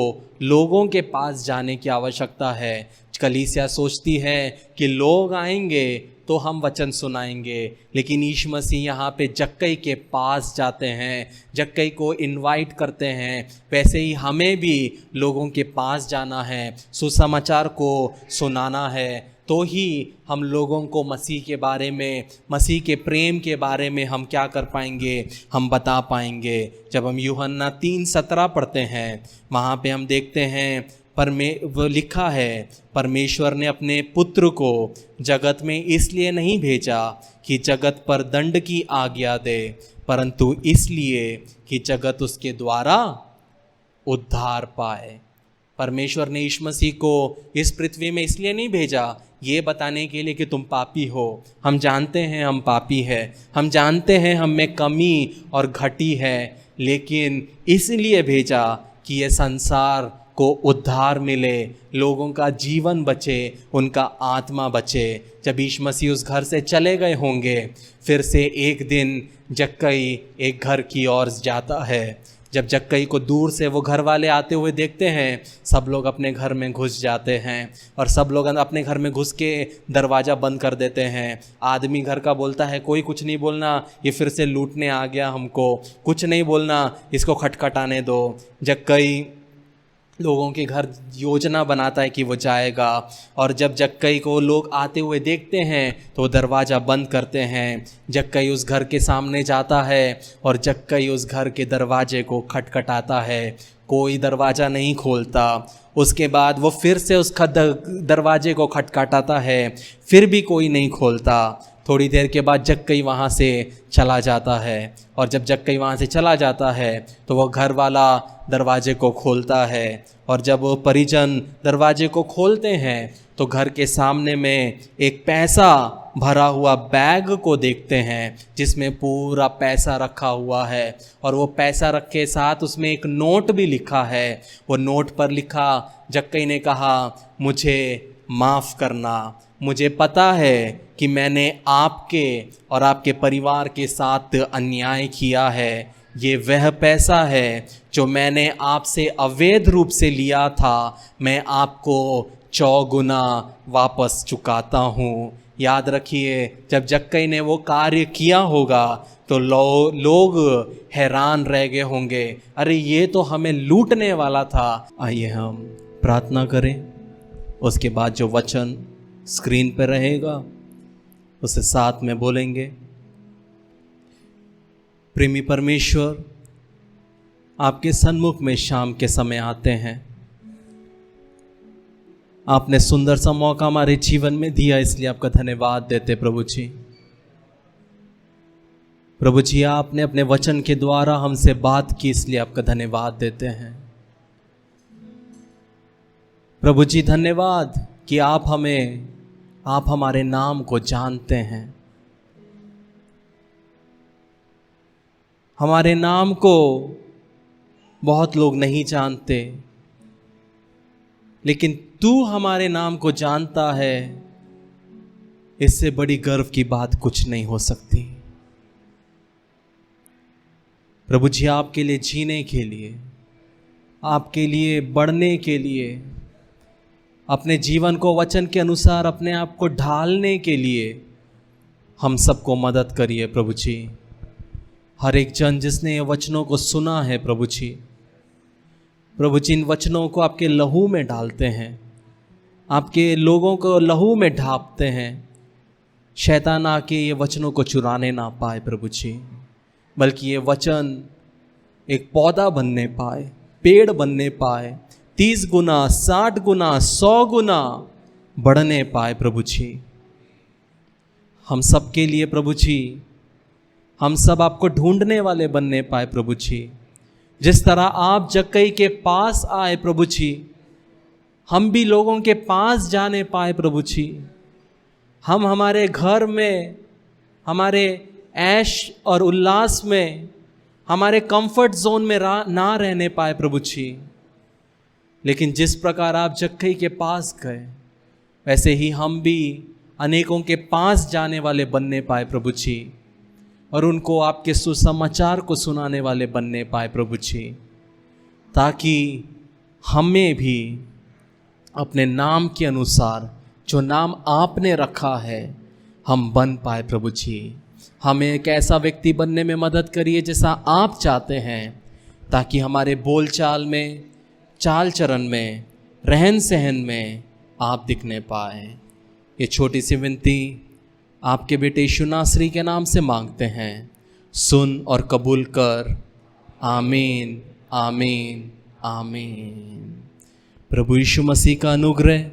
Speaker 1: लोगों के पास जाने की आवश्यकता है। कलीसिया सोचती है कि लोग आएंगे तो हम वचन सुनाएंगे, लेकिन यीशु मसीह यहाँ पे जक्कई के पास जाते हैं, जक्कई को इनवाइट करते हैं। वैसे ही हमें भी लोगों के पास जाना है, सुसमाचार को सुनाना है, तो ही हम लोगों को मसीह के बारे में, मसीह के प्रेम के बारे में हम क्या कर पाएंगे? हम बता पाएंगे। जब हम यूहन्ना 3:17 पढ़ते हैं, वहाँ पे हम देखते हैं वो लिखा है, परमेश्वर ने अपने पुत्र को जगत में इसलिए नहीं भेजा कि जगत पर दंड की आज्ञा दे, परंतु इसलिए कि जगत उसके द्वारा उद्धार पाए। परमेश्वर ने यीशु मसीह को इस पृथ्वी में इसलिए नहीं भेजा ये बताने के लिए कि तुम पापी हो। हम जानते हैं हम पापी हैं, हम जानते हैं हम में कमी और घटी है, लेकिन इसलिए भेजा कि ये संसार को उद्धार मिले, लोगों का जीवन बचे, उनका आत्मा बचे। जब यीशु मसीह उस घर से चले गए होंगे, फिर से एक दिन जक्कई एक घर की ओर जाता है। जब जक्कई को दूर से वो घर वाले आते हुए देखते हैं, सब लोग अपने घर में घुस जाते हैं और सब लोग अपने घर में घुस के दरवाज़ा बंद कर देते हैं। आदमी घर का बोलता है कोई कुछ नहीं बोलना, ये फिर से लूटने आ गया, हमको कुछ नहीं बोलना, इसको खटखटाने दो। जक्कई लोगों के घर योजना बनाता है कि वो जाएगा, और जब जक्कई को लोग आते हुए देखते हैं तो दरवाज़ा बंद करते हैं। जक्कई उस घर के सामने जाता है और जक्कई उस घर के दरवाजे को खटखटाता है, कोई दरवाज़ा नहीं खोलता। उसके बाद वो फिर से उस दरवाजे को खटखटाता है, फिर भी कोई नहीं खोलता। थोड़ी देर के बाद जक्कई वहाँ से चला जाता है, और जब जक्कई वहाँ से चला जाता है तो वो घर वाला दरवाजे को खोलता है, और जब वो परिजन दरवाजे को खोलते हैं तो घर के सामने में एक पैसा भरा हुआ बैग को देखते हैं, जिसमें पूरा पैसा रखा हुआ है, और वो पैसा रखे साथ उसमें एक नोट भी लिखा है। वो नोट पर लिखा, जक्कई ने कहा, मुझे माफ़ करना, मुझे पता है कि मैंने आपके और आपके परिवार के साथ अन्याय किया है। ये वह पैसा है जो मैंने आपसे अवैध रूप से लिया था, मैं आपको 4 गुना वापस चुकाता हूँ। याद रखिए, जब जक्कई ने वो कार्य किया होगा तो लोग हैरान रह गए होंगे, अरे ये तो हमें लूटने वाला था। आइए हम प्रार्थना करें, उसके बाद जो वचन स्क्रीन पर रहेगा उसे साथ में बोलेंगे। प्रेमी परमेश्वर, आपके सन्मुख में शाम के समय आते हैं। आपने सुंदर सा मौका हमारे जीवन में दिया, इसलिए आपका धन्यवाद देते प्रभु जी। प्रभु जी, आपने अपने वचन के द्वारा हमसे बात की, इसलिए आपका धन्यवाद देते हैं। प्रभु जी, धन्यवाद कि आप हमारे नाम को जानते हैं। हमारे नाम को बहुत लोग नहीं जानते, लेकिन तू हमारे नाम को जानता है। इससे बड़ी गर्व की बात कुछ नहीं हो सकती। प्रभु जी, आपके लिए जीने के लिए, आपके लिए बढ़ने के लिए, अपने जीवन को वचन के अनुसार अपने आप को ढालने के लिए हम सबको मदद करिए प्रभु जी। हर एक जन जिसने ये वचनों को सुना है प्रभु जी, इन वचनों को आपके लहू में डालते हैं, आपके लोगों को लहू में ढापते हैं। शैतान आके ये वचनों को चुराने ना पाए प्रभु जी, बल्कि ये वचन एक पौधा बनने पाए, पेड़ बनने पाए, 30 गुना, 60 गुना, 100 गुना बढ़ने पाए प्रभु जी। हम सब के लिए प्रभु जी, हम सब आपको ढूंढने वाले बनने पाए प्रभु जी। जिस तरह आप जक्कई के पास आए प्रभु जी, हम भी लोगों के पास जाने पाए प्रभु जी। हम हमारे घर में हमारे ऐश और उल्लास में, हमारे कंफर्ट जोन में ना रहने पाए प्रभु जी। लेकिन जिस प्रकार आप जक्कई के पास गए, वैसे ही हम भी अनेकों के पास जाने वाले बनने पाए प्रभु जी, और उनको आपके सुसमाचार को सुनाने वाले बनने पाए प्रभु जी, ताकि हमें भी अपने नाम के अनुसार, जो नाम आपने रखा है, हम बन पाए प्रभु जी। हमें एक ऐसा व्यक्ति बनने में मदद करिए जैसा आप चाहते हैं, ताकि हमारे बोलचाल में, चाल चरण में, रहन सहन में आप दिखने पाए। ये छोटी सी विनती आपके बेटे यीशु नासरी के नाम से मांगते हैं, सुन और कबूल कर। आमीन, आमीन, आमीन। प्रभु यीशु मसीह का अनुग्रह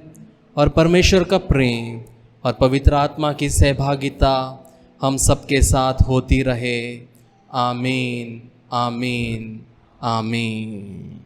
Speaker 1: और परमेश्वर का प्रेम और पवित्र आत्मा की सहभागिता हम सबके साथ होती रहे। आमीन, आमीन, आमीन।